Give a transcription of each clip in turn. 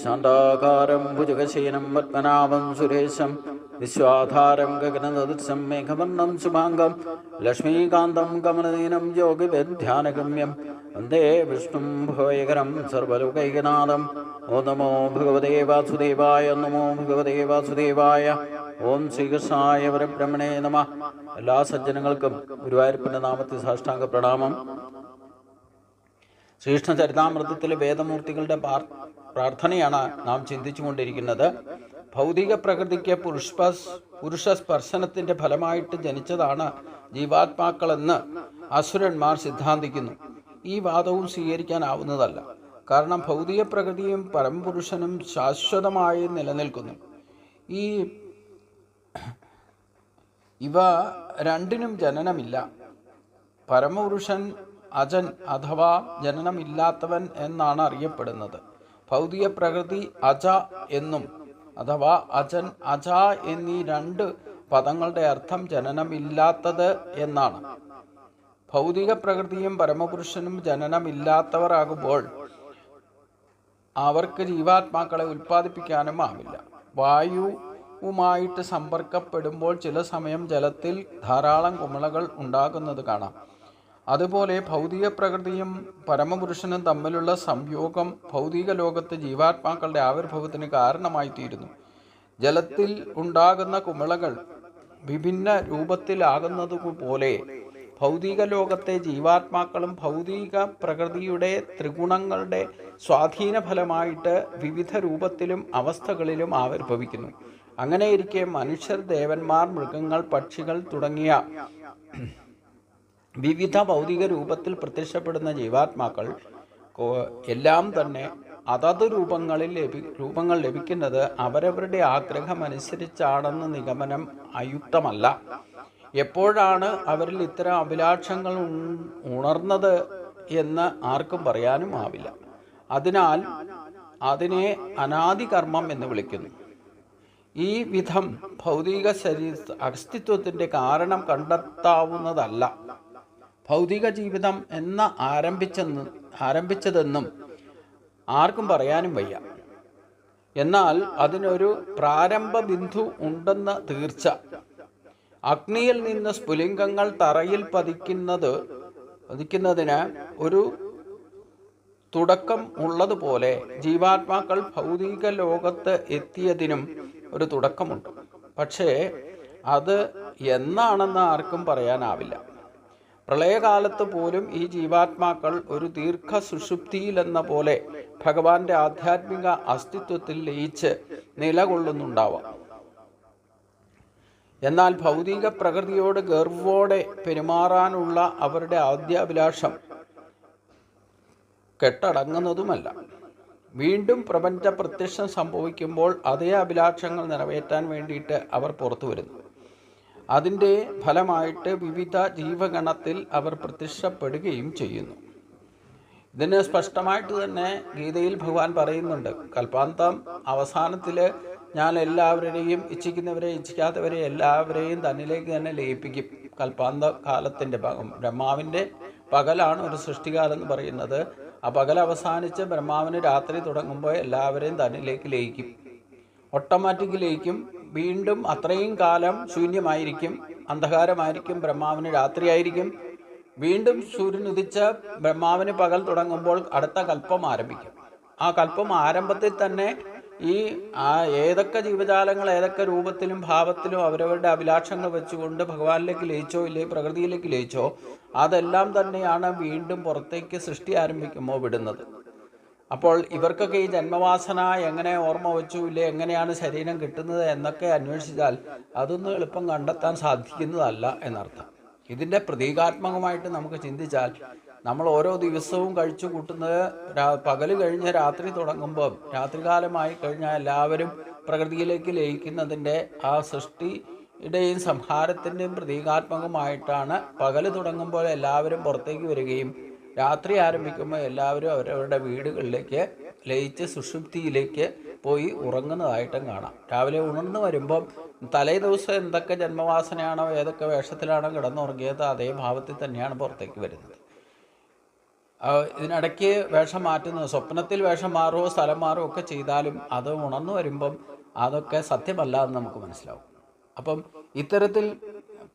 शान्ताकारं भुजगशयनं पद्मनाभं सुरेशं विश्वाधारं गगनसदृशं मेघवर्णं शुभाङ्गं लक्ष्मीकान्तं कमलदीनं योगिविध्यानगम्यं वन्दे विष्णुं भवयकरं सर्वलोकैकनाथं। ഓം നമോ ഭഗവതേ വാസുദേവായ. നമോ ഭഗവതേ വാസുദേവായ. ഓം ശ്രീകൃഷ്ണായ പരബ്രഹ്മണേ നമ. എല്ലാ സജ്ജനങ്ങൾക്കും ഗുരുവായൂരപ്പൻ്റെ നാമത്തിൽ സാഷ്ടാംഗ പ്രണാമം. ശ്രീകൃഷ്ണ ചരിതാമൃതത്തിലെ വേദമൂർത്തികളുടെ പ്രാർത്ഥനയാണ് നാം ചിന്തിച്ചുകൊണ്ടിരിക്കുന്നത്. ഭൗതിക പ്രകൃതിക്ക് പുരുഷ സ്പർശനത്തിൻ്റെ ഫലമായിട്ട് ജനിച്ചതാണ് ജീവാത്മാക്കളെന്ന് അസുരന്മാർ സിദ്ധാന്തിക്കുന്നു. ഈ വാദവും സ്വീകരിക്കാനാവുന്നതല്ല. കാരണം ഭൗതിക പ്രകൃതിയും പരമപുരുഷനും ശാശ്വതമായി നിലനിൽക്കുന്നു. ഇവ രണ്ടിനും ജനനമില്ല. പരമപുരുഷൻ അജൻ അഥവാ ജനനമില്ലാത്തവൻ എന്നാണ് അറിയപ്പെടുന്നത്. ഭൗതിക പ്രകൃതി അജ എന്നും അഥവാ അജൻ അജ എന്നീ രണ്ട് പദങ്ങളുടെ അർത്ഥം ജനനമില്ലാത്തത് എന്നാണ്. ഭൗതിക പ്രകൃതിയും പരമപുരുഷനും ജനനമില്ലാത്തവർ ആകുമ്പോൾ അവർക്ക് ജീവാത്മാക്കളെ ഉൽപ്പാദിപ്പിക്കാനും ആവില്ല. വായുവുമായിട്ട് സമ്പർക്കപ്പെടുമ്പോൾ ചില സമയം ജലത്തിൽ ധാരാളം കുമിളകൾ ഉണ്ടാകുന്നത് കാണാം. അതുപോലെ ഭൗതിക പ്രകൃതിയും പരമപുരുഷനും തമ്മിലുള്ള സംയോഗം ഭൗതിക ലോകത്ത് ജീവാത്മാക്കളുടെ ആവിർഭവത്തിന് കാരണമായി തീരുന്നു. ജലത്തിൽ ഉണ്ടാകുന്ന കുമിളകൾ വിഭിന്ന രൂപത്തിലാകുന്നതുപോലെ ഭൗതിക ലോകത്തെ ജീവാത്മാക്കളും ഭൗതിക പ്രകൃതിയുടെ ത്രിഗുണങ്ങളുടെ സ്വാധീന ഫലമായിട്ട് വിവിധ രൂപത്തിലും അവസ്ഥകളിലും ആവിർഭവിക്കുന്നു. അങ്ങനെയിരിക്കെ മനുഷ്യർ, ദേവന്മാർ, മൃഗങ്ങൾ, പക്ഷികൾ തുടങ്ങിയ വിവിധ ഭൗതിക രൂപത്തിൽ പ്രത്യക്ഷപ്പെടുന്ന ജീവാത്മാക്കൾ എല്ലാം തന്നെ അതത് രൂപങ്ങൾ ലഭിക്കുന്നത് അവരവരുടെ ആഗ്രഹമനുസരിച്ചാണെന്ന നിഗമനം അയുക്തമല്ല. എപ്പോഴാണ് അവരിൽ ഇത്തരം അഭിലാഷങ്ങൾ ഉണർന്നത് എന്ന് ആർക്കും പറയാനും ആവില്ല. അതിനാൽ അതിനെ അനാദികർമ്മം എന്ന് വിളിക്കുന്നു. ഈ വിധം ഭൗതിക അസ്തിത്വത്തിൻ്റെ കാരണം കണ്ടെത്താവുന്നതല്ല. ഭൗതിക ജീവിതം ആരംഭിച്ചതെന്നും ആർക്കും പറയാനും വയ്യ. എന്നാൽ അതിനൊരു പ്രാരംഭ ബിന്ദു ഉണ്ടെന്ന് തീർച്ച. അഗ്നിയിൽ നിന്ന് സ്ഫുലിംഗങ്ങൾ തറയിൽ പതിക്കുന്നതിന് ഒരു തുടക്കം ഉള്ളതുപോലെ ജീവാത്മാക്കൾ ഭൗതിക ലോകത്ത് എത്തിയതിനും ഒരു തുടക്കമുണ്ട്. പക്ഷേ അത് എന്നാണെന്ന് ആർക്കും പറയാനാവില്ല. പ്രളയകാലത്ത് പോലും ഈ ജീവാത്മാക്കൾ ഒരു ദീർഘ സുഷുപ്തിയിലെന്ന പോലെ ഭഗവാന്റെ ആധ്യാത്മിക അസ്തിത്വത്തിൽ ലയിച്ച് നിലകൊള്ളുന്നുണ്ടാവാം. എന്നാൽ ഭൗതിക പ്രകൃതിയോട് ഗർവോടെ പെരുമാറാനുള്ള അവരുടെ ആദ്യാഭിലാഷം കെട്ടടങ്ങുന്നതുമല്ല. വീണ്ടും പ്രപഞ്ച പ്രത്യക്ഷം സംഭവിക്കുമ്പോൾ അതേ അഭിലാഷങ്ങൾ നിറവേറ്റാൻ വേണ്ടിയിട്ട് അവർ പുറത്തു വരുന്നു. അതിൻ്റെ ഫലമായിട്ട് വിവിധ ജീവഗണത്തിൽ അവർ പ്രത്യക്ഷപ്പെടുകയും ചെയ്യുന്നു. ഇതിന് സ്പഷ്ടമായിട്ട് തന്നെ ഗീതയിൽ ഭഗവാൻ പറയുന്നുണ്ട്. കൽപ്പാന്തം അവസാനത്തിൽ ഞാൻ എല്ലാവരെയും, ഇച്ഛിക്കുന്നവരെ ഇച്ഛിക്കാത്തവരെ എല്ലാവരെയും തന്നിലേക്ക് തന്നെ ലയിപ്പിക്കും. കൽപ്പാന്ത കാലത്തിൻ്റെ ബ്രഹ്മാവിൻ്റെ പകലാണ് ഒരു സൃഷ്ടികാലം എന്ന് പറയുന്നത്. ആ പകൽ അവസാനിച്ച് ബ്രഹ്മാവിന് രാത്രി തുടങ്ങുമ്പോൾ എല്ലാവരെയും തന്നിലേക്ക് ലയിക്കും. ഓട്ടോമാറ്റിക് ലയിക്കും. വീണ്ടും അത്രയും കാലം ശൂന്യമായിരിക്കും, അന്ധകാരമായിരിക്കും. ബ്രഹ്മാവിന് രാത്രിയായിരിക്കും. വീണ്ടും സൂര്യൻ ഉദിച്ച് ബ്രഹ്മാവിന് പകൽ തുടങ്ങുമ്പോൾ അടുത്ത കൽപ്പം ആരംഭിക്കും. ആ കൽപ്പം ആരംഭത്തിൽ തന്നെ ഏതൊക്കെ ജീവജാലങ്ങൾ ഏതൊക്കെ രൂപത്തിലും ഭാവത്തിലും അവരവരുടെ അഭിലാഷങ്ങൾ വെച്ചുകൊണ്ട് ഭഗവാനിലേക്ക് ലയിച്ചോ ഇല്ലേ പ്രകൃതിയിലേക്ക് ലയിച്ചോ അതെല്ലാം തന്നെയാണ് വീണ്ടും പുറത്തേക്ക് സൃഷ്ടി ആരംഭിക്കുമ്പോൾ വിടുന്നത്. അപ്പോൾ ഇവർക്കൊക്കെ ഈ ജന്മവാസന എങ്ങനെ ഓർമ്മ വെച്ചു ഇല്ലേ, എങ്ങനെയാണ് ശരീരം കിട്ടുന്നത് എന്നൊക്കെ അന്വേഷിച്ചാൽ അതൊന്നും എളുപ്പം കണ്ടെത്താൻ സാധിക്കുന്നതല്ല എന്നർത്ഥം. ഇതിൻ്റെ പ്രതീകാത്മകമായിട്ട് നമുക്ക് ചിന്തിച്ചാൽ നമ്മൾ ഓരോ ദിവസവും കഴിച്ചു കൂട്ടുന്നത് പകൽ കഴിഞ്ഞ് രാത്രി തുടങ്ങുമ്പോൾ രാത്രികാലമായി കഴിഞ്ഞാൽ എല്ലാവരും പ്രകൃതിയിലേക്ക് ലയിക്കുന്നതിൻ്റെ ആ സൃഷ്ടിയുടെയും സംഹാരത്തിൻ്റെയും പ്രതീകാത്മകമായിട്ടാണ് പകൽ തുടങ്ങുമ്പോൾ എല്ലാവരും പുറത്തേക്ക് വരികയും രാത്രി ആരംഭിക്കുമ്പോൾ എല്ലാവരും അവരവരുടെ വീടുകളിലേക്ക് ലയിച്ച് സുഷുപ്തിയിലേക്ക് പോയി ഉറങ്ങുന്നതായിട്ടും കാണാം. രാവിലെ ഉണർന്നു വരുമ്പം തലേ ദിവസം എന്തൊക്കെ ജന്മവാസനയാണോ ഏതൊക്കെ വേഷത്തിലാണോ കിടന്നുറങ്ങിയത് അതേ ഭാവത്തിൽ തന്നെയാണ് പുറത്തേക്ക് വരുന്നത്. ഇതിനിടയ്ക്ക് വേഷം മാറ്റുന്നത്, സ്വപ്നത്തിൽ വേഷം മാറുകയോ സ്ഥലം മാറുകയോ ഒക്കെ ചെയ്താലും അത് ഉണർന്നു വരുമ്പം അതൊക്കെ സത്യമല്ല എന്ന് നമുക്ക് മനസ്സിലാവും. അപ്പം ഇത്തരത്തിൽ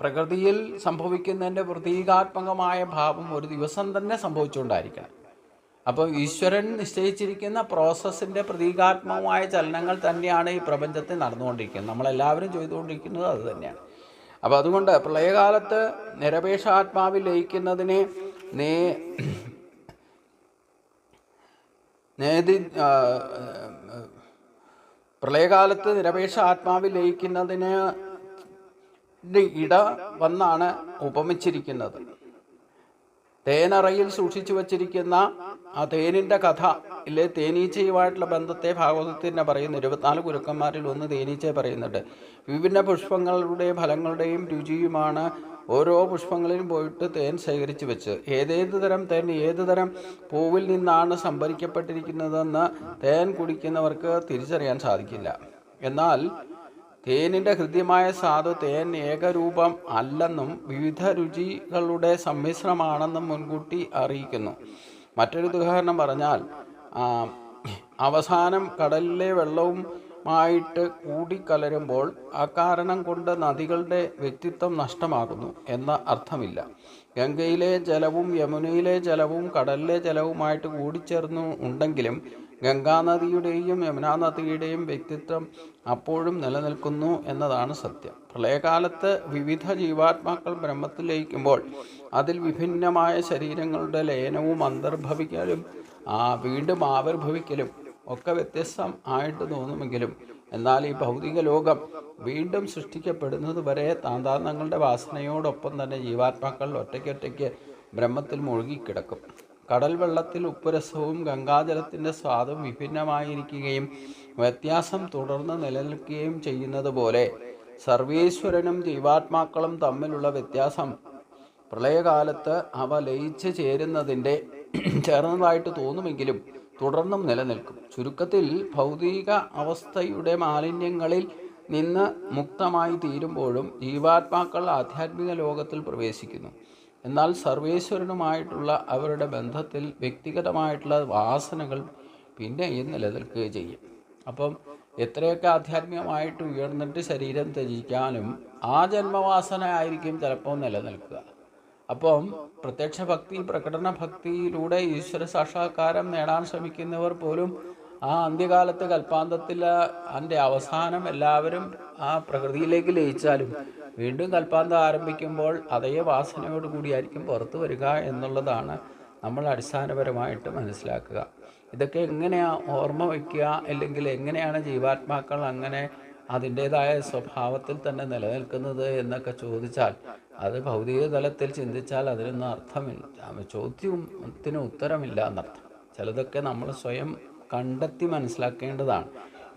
പ്രകൃതിയിൽ സംഭവിക്കുന്നതിൻ്റെ പ്രതീകാത്മകമായ ഭാവം ഒരു ദിവസം തന്നെ സംഭവിച്ചുകൊണ്ടായിരിക്കണം. അപ്പോൾ ഈശ്വരൻ നിശ്ചയിച്ചിരിക്കുന്ന പ്രോസസ്സിൻ്റെ പ്രതീകാത്മകമായ ചലനങ്ങൾ തന്നെയാണ് ഈ പ്രപഞ്ചത്തിൽ നടന്നുകൊണ്ടിരിക്കുന്നത്. നമ്മളെല്ലാവരും ചെയ്തുകൊണ്ടിരിക്കുന്നത് അത് തന്നെയാണ്. അപ്പോൾ അതുകൊണ്ട് പ്രളയകാലത്ത് നിരപേക്ഷാത്മാവിൽ ലയിക്കുന്നതിനെ പ്രളയകാലത്ത് നിരപേക്ഷ ആത്മാവിൽ ലയിക്കുന്നതിന് ഇട വന്നാണ് ഉപമിച്ചിരിക്കുന്നത്. തേനറയിൽ സൂക്ഷിച്ചു വച്ചിരിക്കുന്ന ആ തേനിൻ്റെ കഥ ഇല്ലേ, തേനീച്ചയുമായിട്ടുള്ള ബന്ധത്തെ ഭാഗവതത്തിന് പറയുന്നു. 24 ഗുരുക്കന്മാരിൽ ഒന്ന് തേനീച്ചയെ പറയുന്നുണ്ട്. വിഭിന്ന പുഷ്പങ്ങളുടെ ഫലങ്ങളുടെയും രുചിയുമാണ് ഓരോ പുഷ്പങ്ങളിലും പോയിട്ട് തേൻ ശേഖരിച്ചു വെച്ച് ഏതേത് തരം തേൻ ഏത് തരം പൂവിൽ നിന്നാണ് സംഭരിക്കപ്പെട്ടിരിക്കുന്നതെന്ന് തേൻ കുടിക്കുന്നവർക്ക് തിരിച്ചറിയാൻ സാധിക്കില്ല. എന്നാൽ തേനിൻ്റെ ഹൃദ്യമായ സ്വാദ് തേൻ ഏകരൂപം അല്ലെന്നും വിവിധ രുചികളുടെ സമ്മിശ്രമാണെന്നും മുൻകൂട്ടി അറിയിക്കുന്നു. മറ്റൊരു ഉദാഹരണം പറഞ്ഞാൽ, അവസാനം കടലിലെ വെള്ളവുമായിട്ട് കൂടിക്കലരുമ്പോൾ അക്കാരണം കൊണ്ട് നദികളുടെ വ്യക്തിത്വം നഷ്ടമാകുന്നു എന്ന അർത്ഥമില്ല. ഗംഗയിലെ ജലവും യമുനയിലെ ജലവും കടലിലെ ജലവുമായിട്ട് കൂടിച്ചേർന്നു ഉണ്ടെങ്കിലും ഗംഗാനദിയുടെയും യമുനാ നദിയുടെയും വ്യക്തിത്വം അപ്പോഴും നിലനിൽക്കുന്നു എന്നതാണ് സത്യം. പ്രളയകാലത്ത് വിവിധ ജീവാത്മാക്കൾ ബ്രഹ്മത്തിൽ ലയിക്കുമ്പോൾ അതിൽ വിഭിന്നമായ ശരീരങ്ങളുടെ ലയനവും അന്തർഭവിക്കലും വീണ്ടും ആവിർഭവിക്കലും ഒക്കെ വ്യത്യസ്തം ആയിട്ട് തോന്നുമെങ്കിലും എന്നാൽ ഈ ഭൗതിക ലോകം വീണ്ടും സൃഷ്ടിക്കപ്പെടുന്നത് വരെ താന്താന്തങ്ങളുടെ വാസനയോടൊപ്പം തന്നെ ജീവാത്മാക്കൾ ഒറ്റയ്ക്കൊറ്റയ്ക്ക് ബ്രഹ്മത്തിൽ മുഴുകിക്കിടക്കും. കടൽ വെള്ളത്തിൽ ഉപ്പുരസവും ഗംഗാജലത്തിൻ്റെ സ്വാദും വിഭിന്നമായിരിക്കുകയും വ്യത്യാസം തുടർന്ന് നിലനിൽക്കുകയും ചെയ്യുന്നത് പോലെ സർവേശ്വരനും ജീവാത്മാക്കളും തമ്മിലുള്ള വ്യത്യാസം പ്രളയകാലത്ത് അവ ലയിച്ച് ചേർന്നതായിട്ട് തോന്നുമെങ്കിലും തുടർന്നും നിലനിൽക്കും. ചുരുക്കത്തിൽ ഭൗതിക അവസ്ഥയുടെ മാലിന്യങ്ങളിൽ നിന്ന് മുക്തമായി തീരുമ്പോഴും ജീവാത്മാക്കൾ ആധ്യാത്മിക ലോകത്തിൽ പ്രവേശിക്കുന്നു. എന്നാൽ സർവേശ്വരനുമായിട്ടുള്ള അവരുടെ ബന്ധത്തിൽ വ്യക്തിഗതമായിട്ടുള്ള വാസനകൾ പിന്നെയും നിലനിൽക്കുകയും ചെയ്യും. അപ്പം എത്രയൊക്കെ ആധ്യാത്മികമായിട്ട് ഉയർന്നിട്ട് ശരീരം ത്യജിക്കാനും ആ ജന്മവാസന ആയിരിക്കും ചിലപ്പോൾ നിലനിൽക്കുക. അപ്പം പ്രത്യക്ഷ ഭക്തി, പ്രകടന ഭക്തിയിലൂടെ ഈശ്വര സാക്ഷാത്കാരം നേടാൻ ശ്രമിക്കുന്നവർ പോലും ആ അന്ത്യകാലത്ത് കൽപ്പാന്തത്തിൽ അതിൻ്റെ അവസാനം എല്ലാവരും ആ പ്രകൃതിയിലേക്ക് ലയിച്ചാലും വീണ്ടും കൽപ്പാന്തം ആരംഭിക്കുമ്പോൾ അതേ വാസനയോട് കൂടിയായിരിക്കും പുറത്തു വരിക എന്നുള്ളതാണ് നമ്മൾ അടിസ്ഥാനപരമായിട്ട് മനസ്സിലാക്കുക. ഇതൊക്കെ എങ്ങനെയാണ് ഓർമ്മ വയ്ക്കുക, അല്ലെങ്കിൽ എങ്ങനെയാണ് ജീവാത്മാക്കൾ അങ്ങനെ അതിൻ്റേതായ സ്വഭാവത്തിൽ തന്നെ നിലനിൽക്കുന്നത് എന്നൊക്കെ ചോദിച്ചാൽ അത് ഭൗതിക തലത്തിൽ ചിന്തിച്ചാൽ അതിനൊന്നും അർത്ഥമില്ല, ചോദ്യത്തിന് ഉത്തരമില്ല എന്നർത്ഥം. ചിലതൊക്കെ നമ്മൾ സ്വയം കണ്ടെത്തി മനസ്സിലാക്കേണ്ടതാണ്.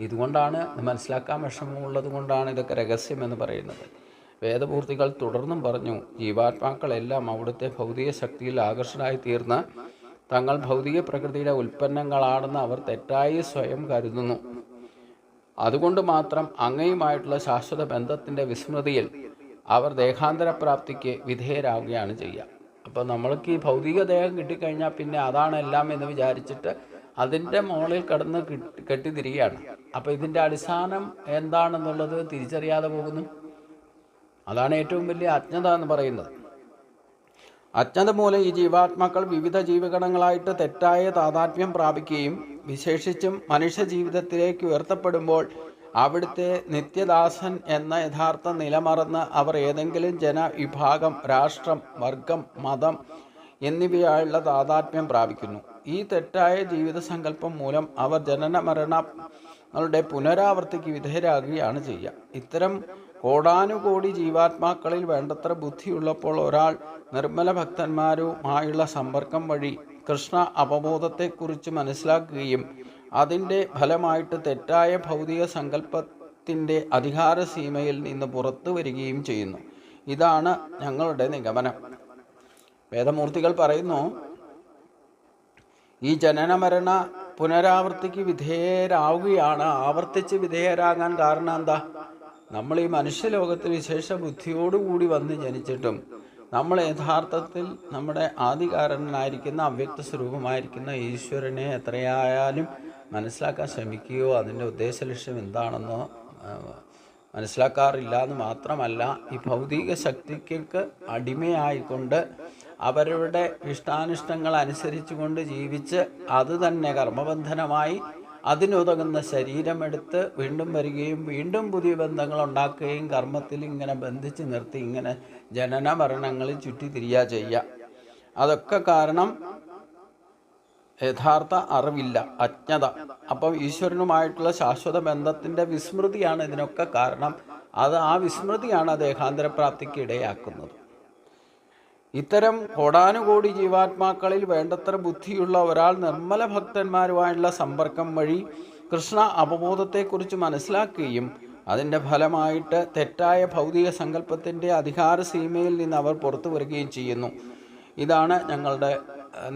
ഇതുകൊണ്ടാണ് മനസ്സിലാക്കാൻ വിഷമമുള്ളത് കൊണ്ടാണ് ഇതൊക്കെ രഹസ്യമെന്ന് പറയുന്നത്. വേദമൂർത്തികൾ തുടർന്നും പറഞ്ഞു, ജീവാത്മാക്കളെല്ലാം അവിടുത്തെ ഭൗതിക ശക്തിയിൽ ആകർഷണമായി തീർന്ന് തങ്ങൾ ഭൗതിക പ്രകൃതിയുടെ ഉൽപ്പന്നങ്ങളാണെന്ന് അവർ തെറ്റായി സ്വയം കരുതുന്നു. അതുകൊണ്ട് മാത്രം അങ്ങയുമായിട്ടുള്ള ശാശ്വത ബന്ധത്തിൻ്റെ വിസ്മൃതിയിൽ അവർ ദേഹാന്തരപ്രാപ്തിക്ക് വിധേയരാകുകയാണ് ചെയ്യുക. അപ്പോൾ നമ്മൾക്ക് ഈ ഭൗതിക ദേഹം കിട്ടിക്കഴിഞ്ഞാൽ പിന്നെ അതാണ് എല്ലാം എന്ന് വിചാരിച്ചിട്ട് അതിൻ്റെ മുകളിൽ കടന്ന് കെട്ടിത്തിരികയാണ്. അപ്പോൾ ഇതിൻ്റെ അടിസ്ഥാനം എന്താണെന്നുള്ളത് തിരിച്ചറിയാതെ പോകുന്നു. അതാണ് ഏറ്റവും വലിയ അജ്ഞത എന്ന് പറയുന്നത്. അജ്ഞത മൂലം ഈ ജീവാത്മാക്കൾ വിവിധ ജീവഗണങ്ങളായിട്ട് തെറ്റായ താതാത്മ്യം പ്രാപിക്കുകയും വിശേഷിച്ചും മനുഷ്യ ജീവിതത്തിലേക്ക് ഉയർത്തപ്പെടുമ്പോൾ അവിടുത്തെ നിത്യദാസൻ എന്ന യഥാർത്ഥ നിലമറന്ന് അവർ ഏതെങ്കിലും ജനവിഭാഗം, രാഷ്ട്രം, വർഗം, മതം എന്നിവയായുള്ള താതാത്മ്യം പ്രാപിക്കുന്നു. ഈ തെറ്റായ ജീവിത സങ്കല്പം മൂലം അവർ ജനന മരണങ്ങളുടെ പുനരാവർത്തിക്ക് വിധേയരാകുകയാണ് ചെയ്യുക. ഇത്തരം കോടാനുകോടി ജീവാത്മാക്കളിൽ വേണ്ടത്ര ബുദ്ധിയുള്ളപ്പോൾ ഒരാൾ നിർമ്മല ഭക്തന്മാരുമായുള്ള സമ്പർക്കം വഴി കൃഷ്ണ അവബോധത്തെക്കുറിച്ച് മനസ്സിലാക്കുകയും അതിൻ്റെ ഫലമായിട്ട് തെറ്റായ ഭൗതിക സങ്കല്പത്തിൻ്റെ അധികാര സീമയിൽ നിന്ന് പുറത്തു വരികയും ചെയ്യുന്നു. ഇതാണ് ഞങ്ങളുടെ നിഗമനം. വേദമൂർത്തികൾ പറയുന്നു, ഈ ജനനമരണ പുനരാവർത്തിക്ക് വിധേയരാവുകയാണ്. ആവർത്തിച്ച് വിധേയരാകാൻ കാരണം എന്താ? നമ്മൾ ഈ മനുഷ്യലോകത്തിൽ വിശേഷ ബുദ്ധിയോടുകൂടി വന്ന് ജനിച്ചിട്ടും നമ്മൾ യഥാർത്ഥത്തിൽ നമ്മുടെ ആദികാരണനായിരിക്കുന്ന അവ്യക്ത സ്വരൂപമായിരിക്കുന്ന ഈശ്വരനെ എത്രയായാലും മനസ്സിലാക്കാൻ ശ്രമിക്കുകയോ അതിൻ്റെ ഉദ്ദേശ ലക്ഷ്യം എന്താണെന്നോ മനസ്സിലാക്കാറില്ല എന്ന് മാത്രമല്ല, ഈ ഭൗതിക ശക്തിക്ക് അടിമയായിക്കൊണ്ട് അവരുടെ ഇഷ്ടാനിഷ്ടങ്ങൾ അനുസരിച്ചു കൊണ്ട് ജീവിച്ച് അത് തന്നെ കർമ്മബന്ധനമായി അതിനുതകുന്ന ശരീരമെടുത്ത് വീണ്ടും വരികയും വീണ്ടും പുതിയ ബന്ധങ്ങൾ ഉണ്ടാക്കുകയും കർമ്മത്തിൽ ഇങ്ങനെ ബന്ധിച്ച് നിർത്തി ഇങ്ങനെ ജനന മരണങ്ങളിൽ ചുറ്റിത്തിരിയുക ചെയ്യുക. അതൊക്കെ കാരണം യഥാർത്ഥ അറിവില്ല, അജ്ഞത. അപ്പം ഈശ്വരനുമായിട്ടുള്ള ശാശ്വത ബന്ധത്തിൻ്റെ വിസ്മൃതിയാണ് ഇതിനൊക്കെ കാരണം. ആ വിസ്മൃതിയാണ് ദേഹാന്തരപ്രാപ്തിക്ക് ഇടയാക്കുന്നത്. ഇത്തരം കോടാനുകോടി ജീവാത്മാക്കളിൽ വേണ്ടത്ര ബുദ്ധിയുള്ള ഒരാൾ നിർമ്മല ഭക്തന്മാരുമായുള്ള സമ്പർക്കം വഴി കൃഷ്ണ അവബോധത്തെക്കുറിച്ച് മനസ്സിലാക്കുകയും അതിൻ്റെ ഫലമായിട്ട് തെറ്റായ ഭൗതിക സങ്കല്പത്തിൻ്റെ അധികാര സീമയിൽ നിന്ന് അവർ പുറത്തു വരികയും ചെയ്യുന്നു. ഇതാണ് ഞങ്ങളുടെ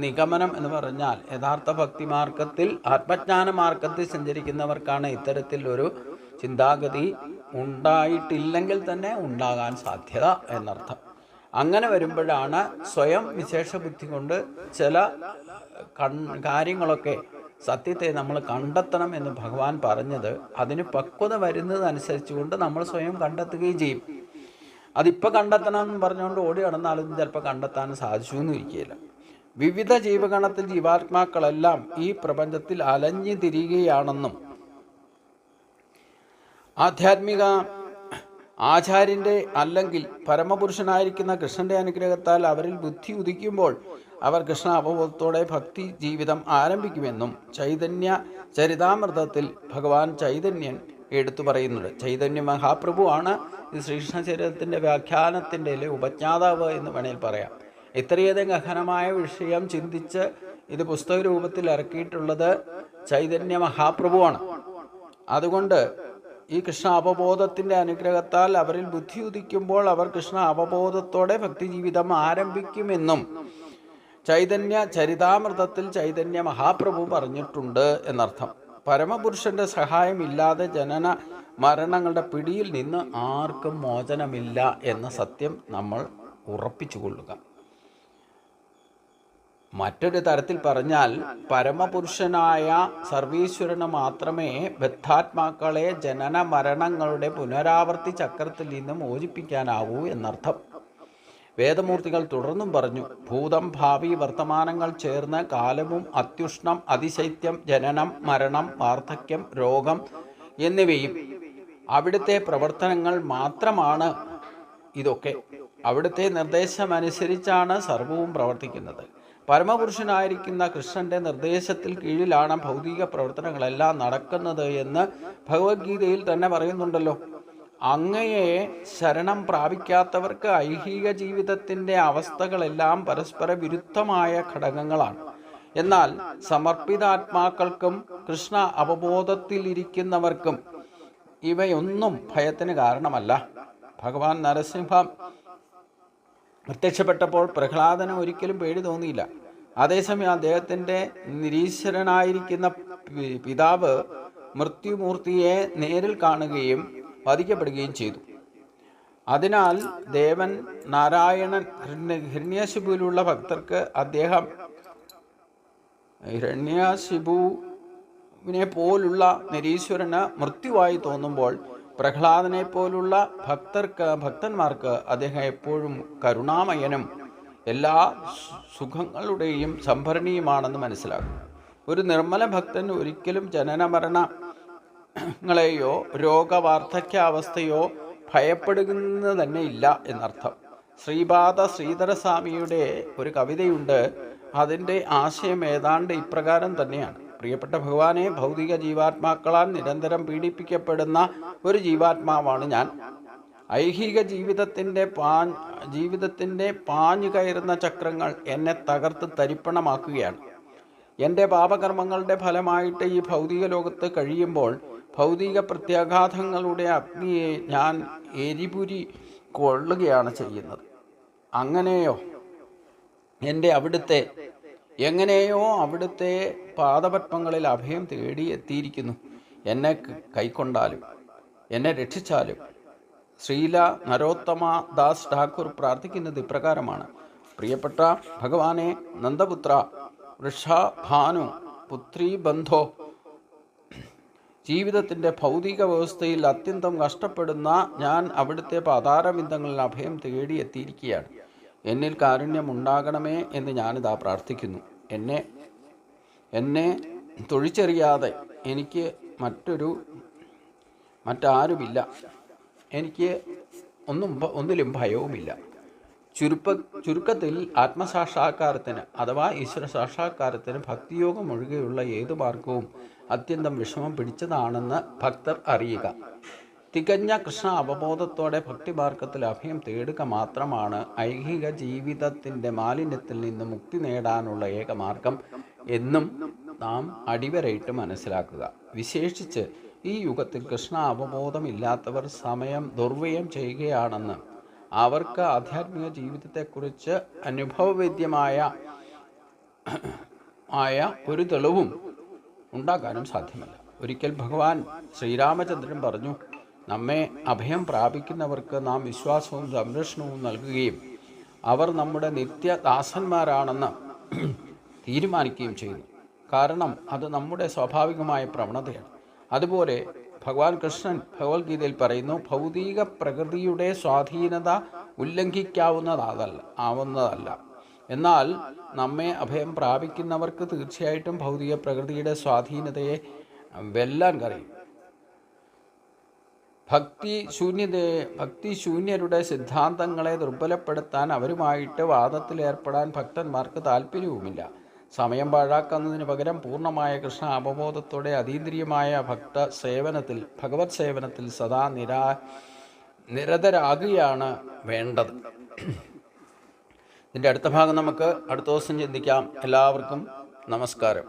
നിഗമനം എന്ന് പറഞ്ഞാൽ, യഥാർത്ഥ ഭക്തിമാർഗത്തിൽ ആത്മജ്ഞാന മാർഗത്തിൽ സഞ്ചരിക്കുന്നവർക്കാണ് ഇത്തരത്തിൽ ഒരു ചിന്താഗതി ഉണ്ടായിട്ടില്ലെങ്കിൽ തന്നെ ഉണ്ടാകാൻ സാധ്യത എന്നർത്ഥം. അങ്ങനെ വരുമ്പോഴാണ് സ്വയം വിശേഷ ബുദ്ധി കൊണ്ട് ചില കാര്യങ്ങളൊക്കെ സത്യത്തെ നമ്മൾ കണ്ടെത്തണം എന്ന് ഭഗവാൻ പറഞ്ഞത്. അതിന് പക്വത വരുന്നതനുസരിച്ച് കൊണ്ട് നമ്മൾ സ്വയം കണ്ടെത്തുകയും ചെയ്യും. അതിപ്പോൾ കണ്ടെത്തണം എന്ന് പറഞ്ഞുകൊണ്ട് ഓടി നടന്നാലും ചിലപ്പോൾ കണ്ടെത്താൻ സാധിച്ചു എന്നും ഇരിക്കുകയില്ല. വിവിധ ജീവഗണത്തിൽ ജീവാത്മാക്കളെല്ലാം ഈ പ്രപഞ്ചത്തിൽ അലഞ്ഞു തിരിയുകയാണെന്നും ആധ്യാത്മിക ആചാര്യൻ്റെ അല്ലെങ്കിൽ പരമപുരുഷനായിരിക്കുന്ന കൃഷ്ണൻ്റെ അനുഗ്രഹത്താൽ അവരിൽ ബുദ്ധി ഉദിക്കുമ്പോൾ അവർ കൃഷ്ണ അവബോധത്തോടെ ഭക്തി ജീവിതം ആരംഭിക്കുമെന്നും ചൈതന്യ ചരിതാമൃതത്തിൽ ഭഗവാൻ ചൈതന്യൻ എടുത്തു പറയുന്നുണ്ട്. ചൈതന്യ മഹാപ്രഭുവാണ് ഈ ശ്രീകൃഷ്ണ ചരിത്രത്തിൻ്റെ വ്യാഖ്യാനത്തിൻ്റെ ഉപജ്ഞാതാവ് എന്ന് വേണേൽ പറയാം. ഇത്രയധികം ഗഹനമായ വിഷയം ചിന്തിച്ച് ഇത് പുസ്തക രൂപത്തിൽ ഇറക്കിയിട്ടുള്ളത് ചൈതന്യ മഹാപ്രഭുവാണ്. അതുകൊണ്ട് ഈ കൃഷ്ണ അവബോധത്തിൻ്റെ അനുഗ്രഹത്താൽ അവരിൽ ബുദ്ധി ഉദിക്കുമ്പോൾ അവർ കൃഷ്ണ അവബോധത്തോടെ ഭക്തിജീവിതം ആരംഭിക്കുമെന്നും ചൈതന്യ ചരിതാമൃതത്തിൽ ചൈതന്യ മഹാപ്രഭു പറഞ്ഞിട്ടുണ്ട് എന്നർത്ഥം. പരമപുരുഷന്റെ സഹായമില്ലാതെ ജനന മരണങ്ങളുടെ പിടിയിൽ നിന്ന് ആർക്കും മോചനമില്ല എന്ന സത്യം നമ്മൾ ഉറപ്പിച്ചുകൊള്ളുക. മറ്റൊരു തരത്തിൽ പറഞ്ഞാൽ, പരമപുരുഷനായ സർവീശ്വരന് മാത്രമേ ബദ്ധാത്മാക്കളെ ജനന മരണങ്ങളുടെ പുനരാവർത്തി ചക്രത്തിൽ നിന്ന് മോചിപ്പിക്കാനാവൂ എന്നർത്ഥം. വേദമൂർത്തികൾ തുടർന്നും പറഞ്ഞു, ഭൂതം ഭാവി വർത്തമാനങ്ങൾ ചേർന്ന് കാലവും അത്യുഷ്ണം അതിശൈത്യം ജനനം മരണം വാർദ്ധക്യം രോഗം എന്നിവയും അവിടുത്തെ പ്രവർത്തനങ്ങൾ മാത്രമാണ്. ഇതൊക്കെ അവിടുത്തെ നിർദ്ദേശമനുസരിച്ചാണ് സർവവും പ്രവർത്തിക്കുന്നത്. പരമപുരുഷനായിരിക്കുന്ന കൃഷ്ണന്റെ നിർദ്ദേശത്തിൽ കീഴിലാണ് ഭൗതിക പ്രവർത്തനങ്ങളെല്ലാം നടക്കുന്നത് എന്ന് ഭഗവത്ഗീതയിൽ തന്നെ പറയുന്നുണ്ടല്ലോ. അങ്ങയെ ശരണം പ്രാപിക്കാത്തവർക്ക് ഐഹിക ജീവിതത്തിൻ്റെ അവസ്ഥകളെല്ലാം പരസ്പര വിരുദ്ധമായ ഘടകങ്ങളാണ്. എന്നാൽ സമർപ്പിതാത്മാക്കൾക്കും കൃഷ്ണ അവബോധത്തിലിരിക്കുന്നവർക്കും ഇവയൊന്നും ഭയത്തിന് കാരണമല്ല. ഭഗവാൻ നരസിംഹം പ്രത്യക്ഷപ്പെട്ടപ്പോൾ പ്രഹ്ലാദന് ഒരിക്കലും പേടി തോന്നിയില്ല. അതേസമയം അദ്ദേഹത്തിൻ്റെ നിരീശ്വരനായിരിക്കുന്ന പിതാവ് മൃത്യുമൂർത്തിയെ നേരിൽ കാണുകയും വധിക്കപ്പെടുകയും ചെയ്തു. അതിനാൽ ദേവൻ നാരായണൻ ഹിരണ്യശിബുവിലുള്ള ഭക്തർക്ക് അദ്ദേഹം ഹിരണ്യശിബുവിനെ പോലുള്ള നിരീശ്വരന് മൃത്യുവായി തോന്നുമ്പോൾ പ്രഹ്ലാദനെ പോലുള്ള ഭക്തന്മാർക്ക് അദ്ദേഹം എപ്പോഴും കരുണാമയനും എല്ലാ സുഖങ്ങളുടെയും സംഭരണിയുമാണെന്ന് മനസ്സിലാക്കും. ഒരു നിർമ്മല ഭക്തൻ ഒരിക്കലും ജനന മരണങ്ങളെയോ രോഗവാർദ്ധക്യാവസ്ഥയോ ഭയപ്പെടുന്നത് തന്നെ ഇല്ല എന്നർത്ഥം. ശ്രീപാദ ശ്രീധരസ്വാമിയുടെ ഒരു കവിതയുണ്ട്. അതിൻ്റെ ആശയം ഏതാണ്ട് ഇപ്രകാരം തന്നെയാണ്. പ്രിയപ്പെട്ട ഭഗവാനെ, ഭൗതിക ജീവാത്മാക്കളാൽ നിരന്തരം പീഡിപ്പിക്കപ്പെടുന്ന ഒരു ജീവാത്മാവാണ് ഞാൻ. ഐഹിക ജീവിതത്തിൻ്റെ പാഞ്ഞു കയറുന്ന ചക്രങ്ങൾ എന്നെ തകർത്ത് തരിപ്പണമാക്കുകയാണ്. എൻ്റെ പാപകർമ്മങ്ങളുടെ ഫലമായിട്ട് ഈ ഭൗതിക ലോകത്ത് കഴിയുമ്പോൾ ഭൗതിക പ്രത്യാഘാതങ്ങളുടെ അഗ്നിയെ ഞാൻ എരിപുരി കൊള്ളുകയാണ് ചെയ്യുന്നത്. എങ്ങനെയോ അവിടുത്തെ പാദപത്മങ്ങളിൽ അഭയം തേടി എത്തിയിരിക്കുന്നു. എന്നെ കൈക്കൊണ്ടാലും എന്നെ രക്ഷിച്ചാലും ശ്രീല നരോത്തമ ദാസ് ഠാക്കൂർ പ്രാർത്ഥിക്കുന്നത് ഇപ്രകാരമാണ്: പ്രിയപ്പെട്ട ഭഗവാനെ, നന്ദപുത്ര, വൃഷഭാനു, പുത്രീ ബന്ധോ, ജീവിതത്തിൻ്റെ ഭൗതിക വ്യവസ്ഥയിൽ അത്യന്തം കഷ്ടപ്പെടുന്ന ഞാൻ അവിടുത്തെ പാതാരബിന്ദങ്ങളിൽ അഭയം തേടി എത്തിയിരിക്കുകയാണ്. എന്നിൽ കാരുണ്യമുണ്ടാകണമേ എന്ന് ഞാനിതാ പ്രാർത്ഥിക്കുന്നു. എന്നെ തൊഴിച്ചെറിയാതെ എനിക്ക് മറ്റാരുമില്ല. എനിക്ക് ഒന്നിലും ഭയവുമില്ല. ചുരുക്കത്തിൽ ആത്മസാക്ഷാത്കാരത്തിന് അഥവാ ഈശ്വര സാക്ഷാത്കാരത്തിന് ഭക്തിയോഗം ഒഴികെയുള്ള ഏതു മാർഗവും അത്യന്തം വിഷമം പിടിച്ചതാണെന്ന് ഭക്തർ അറിയുക. തികഞ്ഞ കൃഷ്ണ അവബോധത്തോടെ ഭക്തിമാർഗത്തിൽ അഭയം തേടുക മാത്രമാണ് ഐഹിക ജീവിതത്തിൻ്റെ മാലിന്യത്തിൽ നിന്ന് മുക്തി നേടാനുള്ള ഏകമാർഗം എന്നും നാം അടിവരയിട്ട് മനസ്സിലാക്കുക. വിശേഷിച്ച് ഈ യുഗത്തിൽ കൃഷ്ണ അവബോധമില്ലാത്തവർ സമയം ദുർവ്യയം ചെയ്യുകയാണെന്ന് അവർക്ക് ആധ്യാത്മിക ജീവിതത്തെക്കുറിച്ച് അനുഭവവേദ്യമായ ഒരു തെളിവും ഉണ്ടാകാനും സാധ്യമല്ല. ഒരിക്കൽ ഭഗവാൻ ശ്രീരാമചന്ദ്രൻ പറഞ്ഞു: നമ്മെ അഭയം പ്രാപിക്കുന്നവർക്ക് നാം വിശ്വാസവും സംരക്ഷണവും നൽകുകയും അവർ നമ്മുടെ നിത്യദാസന്മാരാണെന്ന് തീരുമാനിക്കുകയും ചെയ്യുന്നു. കാരണം അത് നമ്മുടെ സ്വാഭാവികമായ പ്രവണതയാണ്. അതുപോലെ ഭഗവാൻ കൃഷ്ണൻ ഭഗവത്ഗീതയിൽ പറയുന്നു: ഭൗതിക പ്രകൃതിയുടെ സ്വാധീനത ഉല്ലംഘിക്കാവുന്നതല്ല. എന്നാൽ നമ്മെ അഭയം പ്രാപിക്കുന്നവർക്ക് തീർച്ചയായിട്ടും ഭൗതിക പ്രകൃതിയുടെ സ്വാധീനതയെ വെല്ലാൻ കഴിയും. ഭക്തിശൂന്യരുടെ സിദ്ധാന്തങ്ങളെ ദുർബലപ്പെടുത്താൻ അവരുമായിട്ട് വാദത്തിലേർപ്പെടാൻ ഭക്തന്മാർക്ക് താല്പര്യവുമില്ല. സമയം പാഴാക്കുന്നതിന് പകരം പൂർണ്ണമായ കൃഷ്ണ അവബോധത്തോടെ അതീന്ദ്രിയമായ ഭഗവത് സേവനത്തിൽ സദാ നിരതരാകുകയാണ് വേണ്ടത്. ഇതിൻ്റെ അടുത്ത ഭാഗം നമുക്ക് അടുത്ത ദിവസം ചിന്തിക്കാം. എല്ലാവർക്കും നമസ്കാരം.